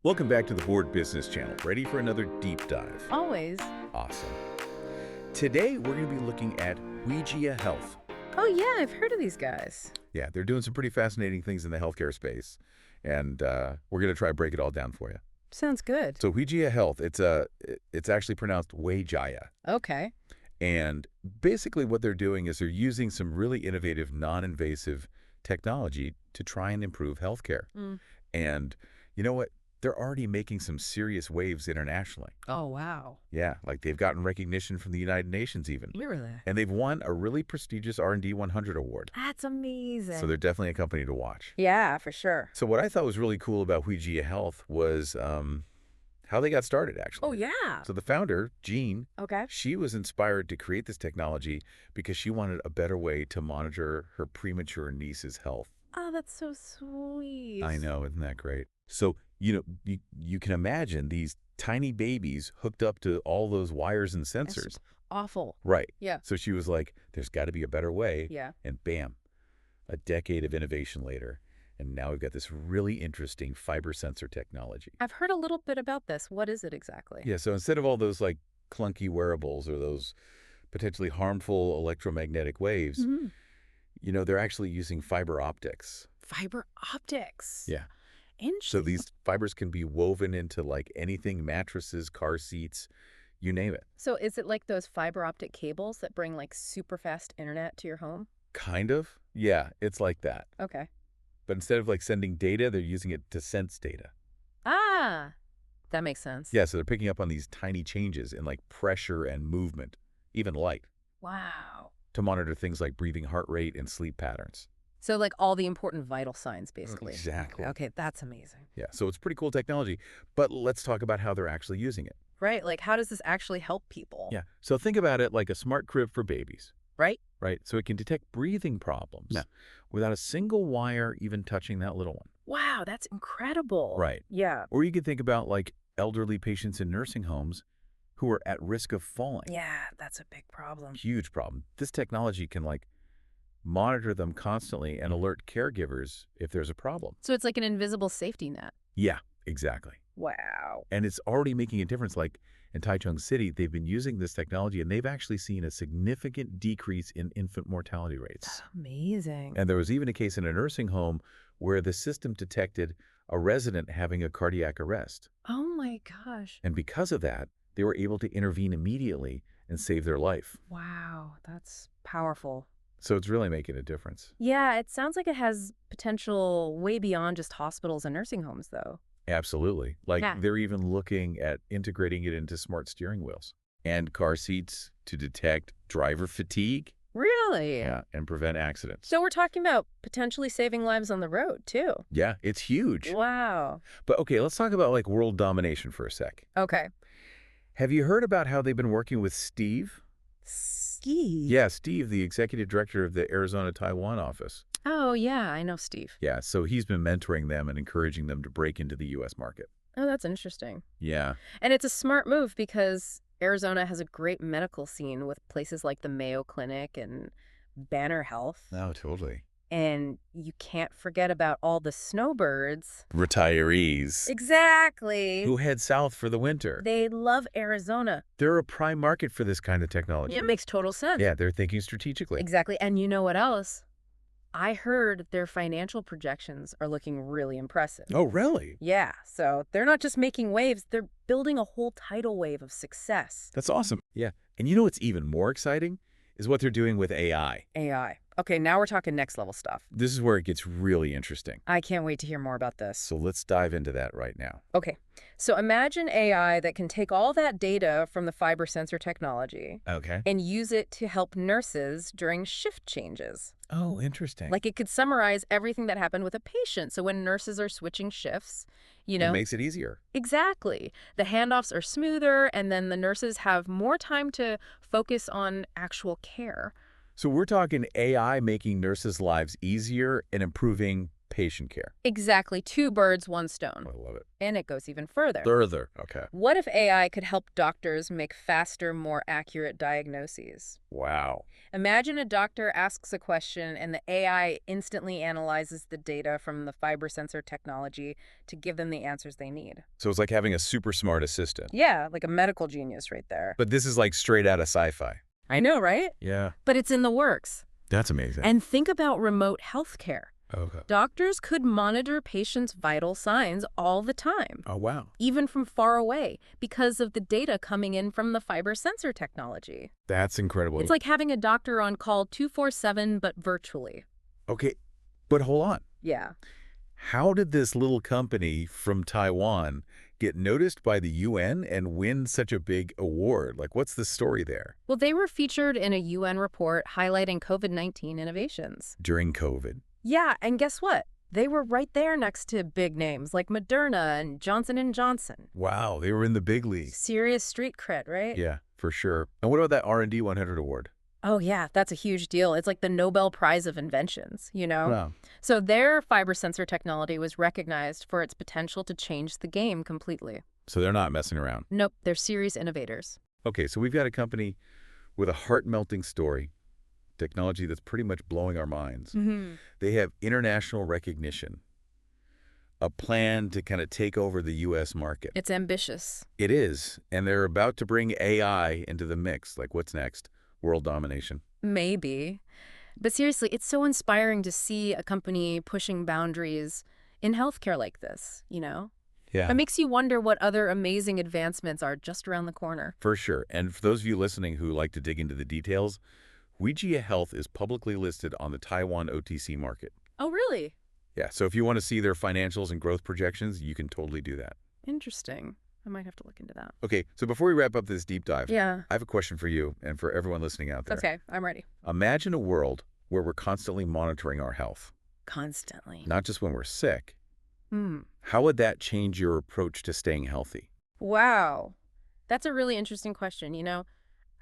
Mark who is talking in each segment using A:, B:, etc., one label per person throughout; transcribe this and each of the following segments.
A: Welcome back to the Board Business Channel. Ready for another deep dive?
B: Always.
A: Awesome. Today, we're going to be looking at滙嘉Health.
B: Oh, yeah, I've heard of these guys.
A: Yeah, they're doing some pretty fascinating things in the healthcare space, and we're going to try to break it all down for you.
B: Sounds good.
A: So滙嘉Health, it's actually pronounced Wayjaya.
B: Okay.
A: And basically what they're doing is they're using some really innovative, non-invasive technology to try and improve healthcare. And you know what? They're already making some serious waves internationally.
B: Oh, wow.
A: Yeah, like they've gotten recognition from the United Nations even.
B: Really?
A: And they've won a really prestigious R&D 100 award.
B: That's amazing.
A: So they're definitely a company to watch.
B: Yeah, for sure.
A: So what I thought was really cool about滙嘉Health was how they got started, actually.
B: Oh, yeah.
A: So the founder, Jean,
B: Okay.
A: she was inspired to create this technology because she wanted a better way to monitor her premature niece's health.
B: Oh, that's so sweet.
A: I know, isn't that great? So, you can imagine these tiny babies hooked up to all those wires and
B: That's
A: sensors.
B: just awful.
A: Right.
B: Yeah.
A: So she was like, there's got to be a better way.
B: Yeah.
A: And bam, a decade of innovation later. And now we've got this really interesting fiber sensor technology.
B: I've heard a little bit about this. What is it exactly?
A: Yeah, so instead of all those like clunky wearables or those potentially harmful electromagnetic waves, they're actually using fiber optics.
B: Fiber optics.
A: Yeah.
B: Interesting.
A: So these fibers can be woven into like anything, mattresses, car seats, you name it.
B: So is it like those fiber optic cables that bring like super fast internet to your home?
A: Kind of. Yeah, it's like that.
B: Okay.
A: But instead of like sending data, they're using it to sense data.
B: Ah, that makes sense.
A: Yeah, so they're picking up on these tiny changes in like pressure and movement, even light,
B: Wow.
A: to monitor things like breathing heart rate and sleep patterns.
B: So like all the important vital signs, basically.
A: Exactly.
B: Okay, that's amazing.
A: Yeah, so it's pretty cool technology, but let's talk about how they're actually using it.
B: Right, like how does this actually help people?
A: Yeah, so think about it like a smart crib for babies.
B: Right?
A: Right, so it can detect breathing problems without a single wire even touching that little one.
B: Wow, that's incredible.
A: Right.
B: Yeah.
A: Or you could think about like elderly patients in nursing homes who are at risk of falling.
B: Yeah, that's a big problem.
A: Huge problem. This technology can like monitor them constantly and alert caregivers if there's a problem.
B: So it's like an invisible safety net.
A: Yeah, exactly.
B: Wow.
A: And it's already making a difference. Like in Taichung City, they've been using this technology and they've actually seen a significant decrease in infant mortality rates.
B: That's amazing.
A: And there was even a case in a nursing home where the system detected a resident having a cardiac arrest.
B: Oh my gosh.
A: And because of that, they were able to intervene immediately and save their life.
B: Wow, that's powerful.
A: So it's really making a difference.
B: Yeah, it sounds like it has potential way beyond just hospitals and nursing homes, though.
A: Absolutely. Like
B: Yeah.
A: they're even looking at integrating it into smart steering wheels and car seats to detect driver fatigue.
B: Really?
A: Yeah, and prevent accidents.
B: So we're talking about potentially saving lives on the road, too.
A: Yeah, it's huge.
B: Wow.
A: But okay, let's talk about like world domination for a sec.
B: Okay.
A: Have you heard about how they've been working with Steve?
B: Ski.
A: Yeah, Steve, the executive director of the Arizona-Taiwan office.
B: Oh, yeah, I know Steve.
A: Yeah, so he's been mentoring them and encouraging them to break into the U.S. market.
B: Oh, that's interesting.
A: Yeah.
B: And it's a smart move because Arizona has a great medical scene with places like the Mayo Clinic and Banner Health.
A: Oh, totally.
B: And you can't forget about all the snowbirds.
A: Retirees.
B: Exactly.
A: Who head south for the winter.
B: They love Arizona.
A: They're a prime market for this kind of technology.
B: It makes total sense.
A: Yeah, they're thinking strategically.
B: Exactly. And you know what else? I heard their financial projections are looking really impressive.
A: Oh, really?
B: Yeah, so they're not just making waves, they're building a whole tidal wave of success.
A: That's awesome. Yeah. And you know what's even more exciting? Is what they're doing with AI.
B: AI. Okay, now we're talking next level stuff.
A: This is where it gets really interesting.
B: I can't wait to hear more about this.
A: So let's dive into that right now.
B: Okay, so imagine AI that can take all that data from the fiber sensor technology
A: Okay.
B: and use it to help nurses during shift changes.
A: Oh, interesting.
B: Like it could summarize everything that happened with a patient. So when nurses are switching shifts,
A: It makes it easier.
B: Exactly. The handoffs are smoother, and then the nurses have more time to focus on actual care.
A: So we're talking AI making nurses' lives easier and improving patient care.
B: Exactly. Two birds, one stone.
A: I love it.
B: And it goes even further.
A: Okay.
B: What if AI could help doctors make faster, more accurate diagnoses?
A: Wow.
B: Imagine a doctor asks a question and the AI instantly analyzes the data from the fiber sensor technology to give them the answers they need.
A: So it's like having a super smart assistant.
B: Yeah, like a medical genius right there.
A: But this is like straight out of sci-fi.
B: I know, right?
A: Yeah.
B: But it's in the works.
A: That's amazing.
B: And think about remote healthcare.
A: Okay.
B: Doctors could monitor patients' vital signs all the time.
A: Oh, wow.
B: Even from far away, because of the data coming in from the fiber sensor technology.
A: That's incredible.
B: It's like having a doctor on call 24/7, but virtually.
A: Okay, but hold on.
B: Yeah.
A: How did this little company from Taiwan get noticed by the UN and win such a big award? Like, what's the story there?
B: Well, they were featured in a UN report highlighting COVID-19 innovations.
A: During COVID.
B: Yeah, and guess what? They were right there next to big names like Moderna and Johnson & Johnson.
A: Wow, they were in the big leagues.
B: Serious street cred, right?
A: Yeah, for sure. And what about that R&D 100 award?
B: Oh, yeah, that's a huge deal. It's like the Nobel Prize of Inventions, you know?
A: Wow.
B: So their fiber sensor technology was recognized for its potential to change the game completely.
A: So they're not messing around.
B: Nope, they're serious innovators.
A: Okay, so we've got a company with a heart-melting story, technology that's pretty much blowing our minds.
B: Mm-hmm.
A: They have international recognition, a plan to kind of take over the U.S. market.
B: It's ambitious.
A: It is, and they're about to bring AI into the mix. Like, what's next? World domination.
B: Maybe. But seriously, it's so inspiring to see a company pushing boundaries in healthcare like this, you know?
A: Yeah.
B: It makes you wonder what other amazing advancements are just around the corner.
A: For sure. And for those of you listening who like to dig into the details, Wijia Health is publicly listed on the Taiwan OTC market.
B: Oh, really?
A: Yeah, so if you want to see their financials and growth projections, you can totally do that.
B: Interesting. I might have to look into that.
A: Okay, so before we wrap up this deep dive,
B: Yeah.
A: I have a question for you and for everyone listening out there.
B: Okay, I'm ready.
A: Imagine a world where we're constantly monitoring our health,
B: Constantly.
A: not just when we're sick.
B: Hmm.
A: How would that change your approach to staying healthy?
B: Wow. That's a really interesting question. You know,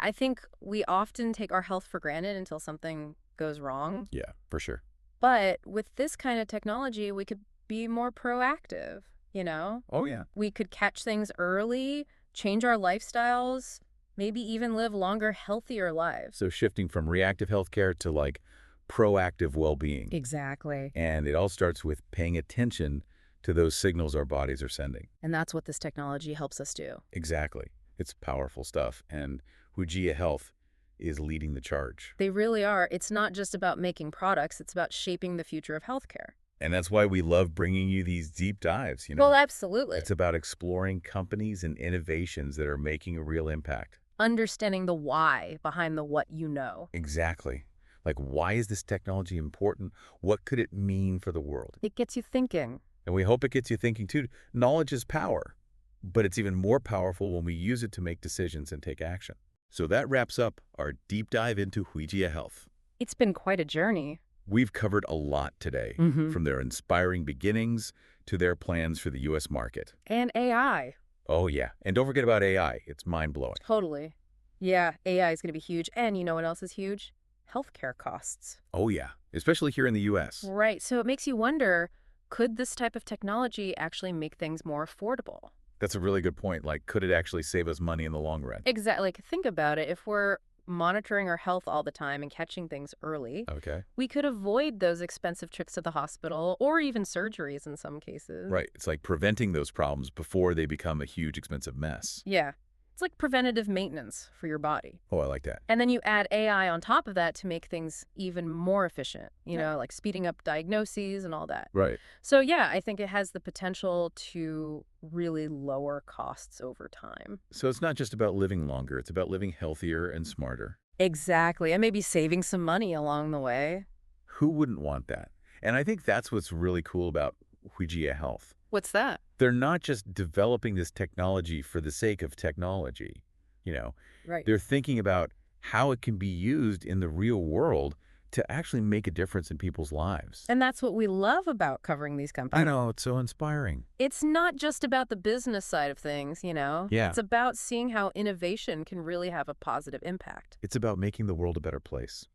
B: I think we often take our health for granted until something goes wrong.
A: Yeah, for sure.
B: But with this kind of technology, we could be more proactive, you know?
A: Oh, yeah.
B: We could catch things early, change our lifestyles, maybe even live longer, healthier lives.
A: So shifting from reactive healthcare to like proactive well-being.
B: Exactly.
A: And it all starts with paying attention to those signals our bodies are sending.
B: And that's what this technology helps us do.
A: Exactly. It's powerful stuff. And Wijia Health is leading the charge.
B: They really are. It's not just about making products, it's about shaping the future of healthcare.
A: And that's why we love bringing you these deep dives, you know?
B: Well, absolutely.
A: It's about exploring companies and innovations that are making a real impact.
B: Understanding the why behind the what you know.
A: Exactly. Like, why is this technology important? What could it mean for the world?
B: It gets you thinking.
A: And we hope it gets you thinking, too. Knowledge is power, but it's even more powerful when we use it to make decisions and take action. So that wraps up our deep dive into Wijia Health.
B: It's been quite a journey.
A: We've covered a lot today, from their inspiring beginnings to their plans for the U.S. market.
B: And AI.
A: Oh, yeah. And don't forget about AI. It's mind-blowing.
B: Totally. Yeah, AI is going to be huge. And you know what else is huge? Healthcare costs.
A: Oh, yeah. Especially here in the U.S.
B: Right. So it makes you wonder, could this type of technology actually make things more affordable?
A: That's a really good point. Like, could it actually save us money in the long run?
B: Exactly. Like, think about it. If we're monitoring our health all the time and catching things early,
A: Okay.
B: we could avoid those expensive trips to the hospital or even surgeries in some cases.
A: Right. It's like preventing those problems before they become a huge, expensive mess.
B: Yeah. It's like preventative maintenance for your body.
A: Oh, I like that.
B: And then you add AI on top of that to make things even more efficient, you know, like speeding up diagnoses and all that.
A: Right.
B: So yeah, I think it has the potential to really lower costs over time.
A: So it's not just about living longer. It's about living healthier and smarter.
B: Exactly. And maybe saving some money along the way.
A: Who wouldn't want that? And I think that's what's really cool about Wijia Health.
B: What's that?
A: They're not just developing this technology for the sake of technology, you know.
B: Right.
A: They're thinking about how it can be used in the real world to actually make a difference in people's lives.
B: And that's what we love about covering these companies.
A: I know, it's so inspiring.
B: It's not just about the business side of things, you know?
A: Yeah.
B: It's about seeing how innovation can really have a positive impact.
A: It's about making the world a better place.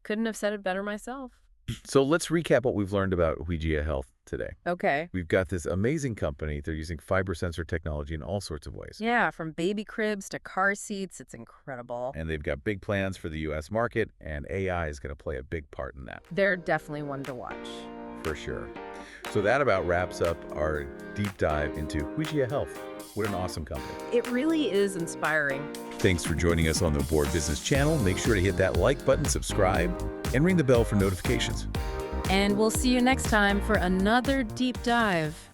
B: Couldn't have said it better myself.
A: So let's recap what we've learned about Huijia Health today.
B: Okay.
A: We've got this amazing company. They're using fiber sensor technology in all sorts of ways.
B: Yeah, from baby cribs to car seats. It's incredible.
A: And they've got big plans for the U.S. market, and AI is going to play a big part in that.
B: They're definitely one to watch.
A: For sure. So that about wraps up our deep dive into Huijia Health. What an awesome company.
B: It really is inspiring.
A: Thanks for joining us on the Board Business channel. Make sure to hit that like button, subscribe, and ring the bell for notifications.
B: And we'll see you next time for another deep dive.